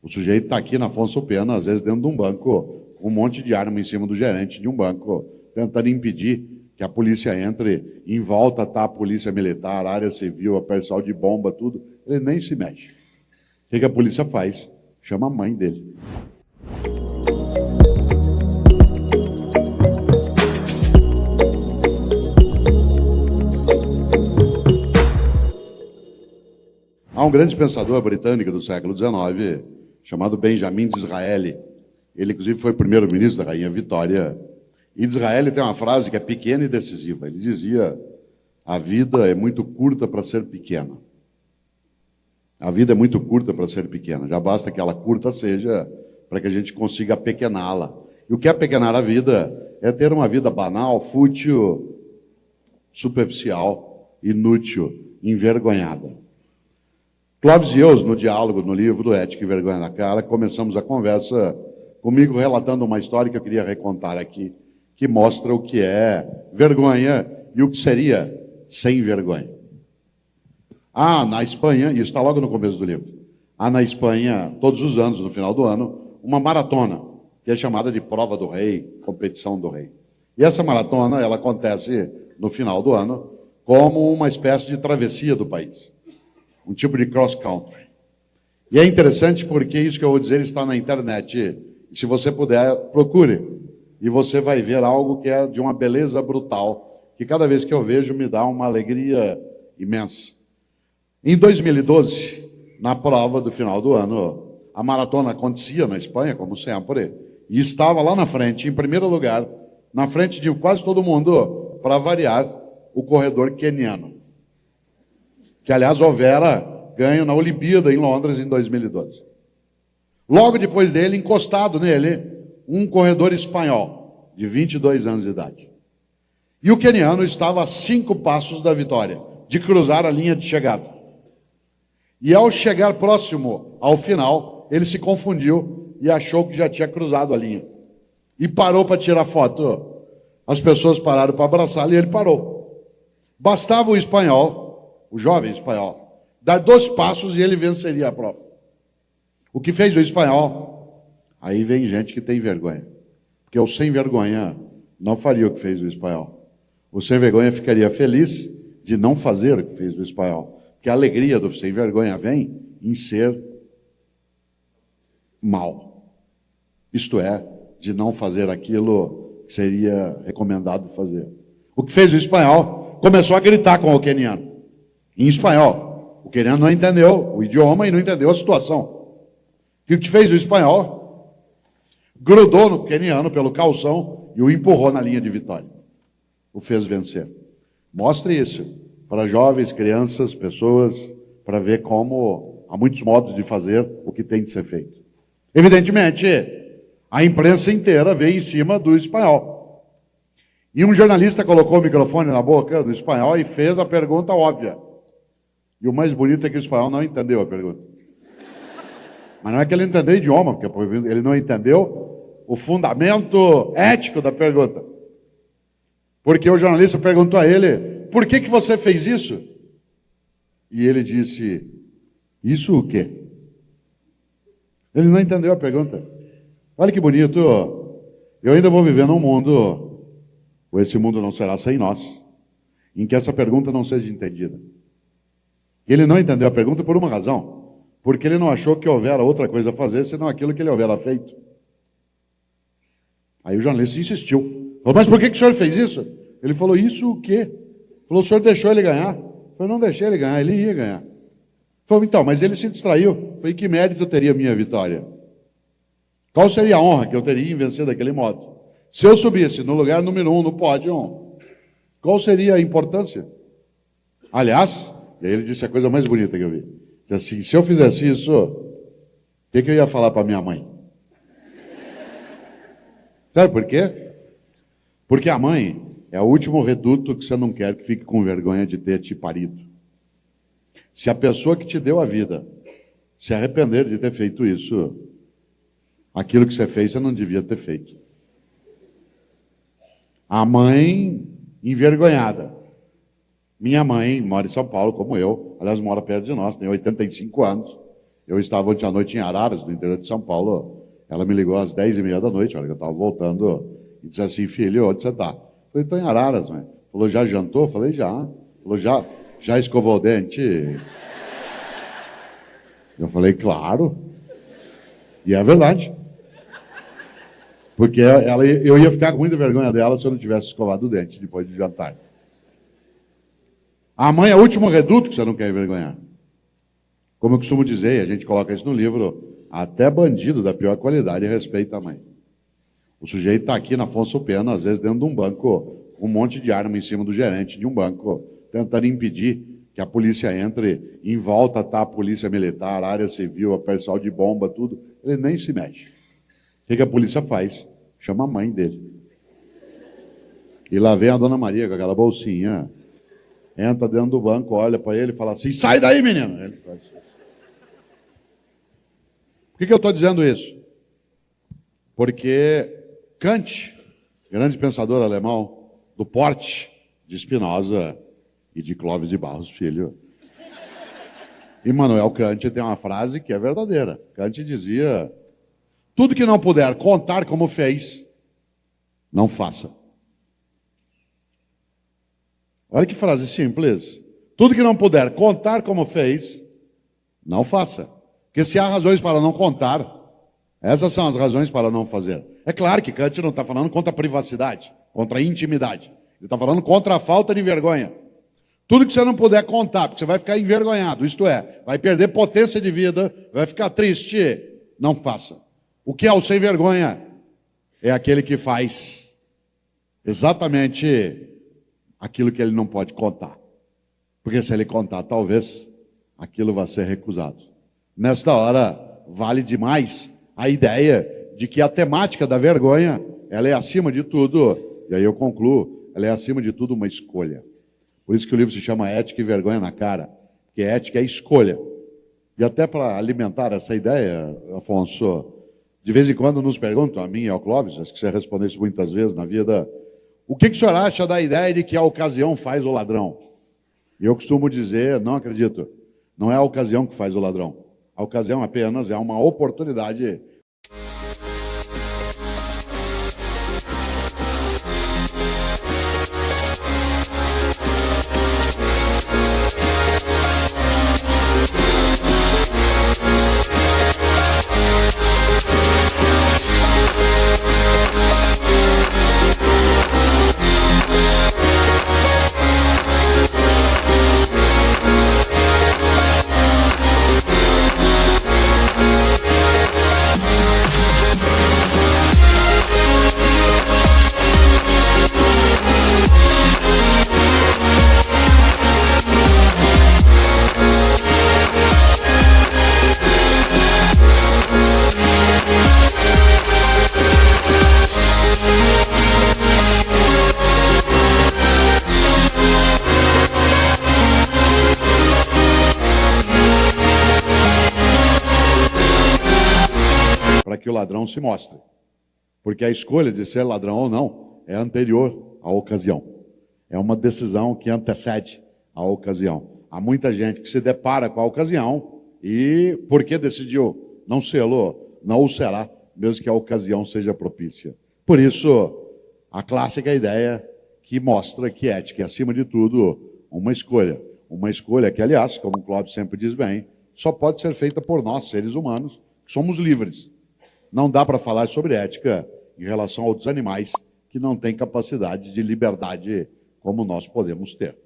O sujeito está aqui na Afonso Pena, às vezes dentro de um banco, com um monte de arma em cima do gerente de um banco, tentando impedir que a polícia entre. Em volta está a polícia militar, a área civil, a pessoal de bomba, tudo. Ele nem se mexe. O que a polícia faz? Chama a mãe dele. Há um grande pensador britânico do século XIX, chamado Benjamin Disraeli. Ele, inclusive, foi primeiro-ministro da Rainha Vitória. E Disraeli tem uma frase que é pequena e decisiva. Ele dizia: a vida é muito curta para ser pequena. A vida é muito curta para ser pequena. Já basta que ela curta seja para que a gente consiga apequená-la. E o que é apequenar a vida é ter uma vida banal, fútil, superficial, inútil, envergonhada. Clóvis e eu, no diálogo, no livro Ética e Vergonha na Cara, começamos a conversa comigo relatando uma história que eu queria recontar aqui, que mostra o que é vergonha e o que seria sem vergonha. Há na Espanha, e isso está logo no começo do livro, há na Espanha, todos os anos, no final do ano, uma maratona, que é chamada de Prova do Rei, Competição do Rei. E essa maratona, ela acontece no final do ano, como uma espécie de travessia do país. Um tipo de cross-country. E é interessante porque isso que eu vou dizer está na internet. Se você puder, procure. E você vai ver algo que é de uma beleza brutal, que cada vez que eu vejo me dá uma alegria imensa. Em 2012, na prova do final do ano, a maratona acontecia na Espanha, como sempre, e estava lá na frente, em primeiro lugar, na frente de quase todo mundo, para variar, o corredor queniano, que, aliás, houvera ganho na Olimpíada em Londres em 2012. Logo depois dele, encostado nele, um corredor espanhol, de 22 anos de idade. E o queniano estava a 5 passos da vitória, de cruzar a linha de chegada. E ao chegar próximo ao final, ele se confundiu e achou que já tinha cruzado a linha. E parou para tirar foto. As pessoas pararam para abraçá-lo e ele parou. Bastava o espanhol, o jovem espanhol, dar 2 passos e ele venceria a prova. O que fez o espanhol? Aí vem gente que tem vergonha. Porque o sem vergonha não faria o que fez o espanhol. O sem vergonha ficaria feliz de não fazer o que fez o espanhol. Porque a alegria do sem vergonha vem em ser mal. Isto é, de não fazer aquilo que seria recomendado fazer. O que fez o espanhol? Começou a gritar com o queniano. Em espanhol. O queniano não entendeu o idioma e não entendeu a situação. E o que fez o espanhol? Grudou no queniano pelo calção e o empurrou na linha de vitória. O fez vencer. Mostre isso para jovens, crianças, pessoas, para ver como há muitos modos de fazer o que tem de ser feito. Evidentemente, a imprensa inteira veio em cima do espanhol. E um jornalista colocou o microfone na boca do espanhol e fez a pergunta óbvia. E o mais bonito é que o espanhol não entendeu a pergunta. Mas não é que ele não entendeu o idioma, porque ele não entendeu o fundamento ético da pergunta. Porque o jornalista perguntou a ele: por que você fez isso? E ele disse: isso o quê? Ele não entendeu a pergunta. Olha que bonito. Eu ainda vou viver num mundo, ou esse mundo não será sem nós, em que essa pergunta não seja entendida. Ele não entendeu a pergunta por uma razão, porque ele não achou que houvera outra coisa a fazer, senão aquilo que ele houvera feito. Aí o jornalista insistiu. Falou: mas por que o senhor fez isso? Ele falou: isso o quê? Falou: o senhor deixou ele ganhar? Eu não deixei ele ganhar, ele ia ganhar. Falou: então, mas ele se distraiu. Falei: que mérito teria a minha vitória? Qual seria a honra que eu teria em vencer daquele modo? Se eu subisse no lugar número 1 no pódio, qual seria a importância? Aliás, e aí ele disse a coisa mais bonita que eu vi. Disse assim: se eu fizesse isso, o que eu ia falar para minha mãe? Sabe por quê? Porque a mãe é o último reduto que você não quer que fique com vergonha de ter te parido. Se a pessoa que te deu a vida se arrepender de ter feito isso, aquilo que você fez, você não devia ter feito. A mãe envergonhada. Minha mãe mora em São Paulo, como eu. Aliás, mora perto de nós, tem 85 anos. Eu estava ontem à noite em Araras, no interior de São Paulo. Ela me ligou às 10h30 da noite, a hora que eu estava voltando, e disse assim: filho, onde você está? Eu falei: estou em Araras, mãe. Falou: já jantou? Eu falei: já. Falou: já escovou o dente? Eu falei: claro. E é verdade. Porque eu ia ficar com muita vergonha dela se eu não tivesse escovado o dente depois de jantar. A mãe é o último reduto que você não quer envergonhar. Como eu costumo dizer, a gente coloca isso no livro, até bandido da pior qualidade respeita a mãe. O sujeito está aqui na Afonso Pena, às vezes dentro de um banco, com um monte de arma em cima do gerente de um banco, tentando impedir que a polícia entre. Em volta está a polícia militar, a área civil, a pessoal de bomba, tudo. Ele nem se mexe. O que a polícia faz? Chama a mãe dele. E lá vem a dona Maria com aquela bolsinha, entra dentro do banco, olha para ele e fala assim: sai daí, menino! Ele faz isso. Por que eu estou dizendo isso? Porque Kant, grande pensador alemão, do porte de Spinoza e de Clóvis de Barros Filho, Immanuel Kant tem uma frase que é verdadeira. Kant dizia: tudo que não puder contar como fez, não faça. Olha que frase simples. Tudo que não puder contar como fez, não faça. Porque se há razões para não contar, essas são as razões para não fazer. É claro que Kant não está falando contra a privacidade, contra a intimidade. Ele está falando contra a falta de vergonha. Tudo que você não puder contar, porque você vai ficar envergonhado, isto é, vai perder potência de vida, vai ficar triste, não faça. O que é o sem vergonha? É aquele que faz exatamente aquilo que ele não pode contar. Porque se ele contar, talvez aquilo vá ser recusado. Nesta hora, vale demais a ideia de que a temática da vergonha, ela é acima de tudo, e aí eu concluo, ela é acima de tudo uma escolha. Por isso que o livro se chama Ética e Vergonha na Cara, que ética é escolha. E até para alimentar essa ideia, Afonso, de vez em quando nos perguntam, a mim e ao Clóvis, acho que você respondeu isso muitas vezes na vida: o que o senhor acha da ideia de que a ocasião faz o ladrão? E eu costumo dizer: não acredito, não é a ocasião que faz o ladrão. A ocasião apenas é uma oportunidade. Para que o ladrão se mostre. Porque a escolha de ser ladrão ou não é anterior à ocasião. É uma decisão que antecede a ocasião. Há muita gente que se depara com a ocasião e, porque decidiu não sê-lo, não o será, mesmo que a ocasião seja propícia. Por isso, a clássica ideia que mostra que ética é, acima de tudo, uma escolha. Uma escolha que, aliás, como o Clóvis sempre diz bem, só pode ser feita por nós, seres humanos, que somos livres. Não dá para falar sobre ética em relação a outros animais que não têm capacidade de liberdade como nós podemos ter.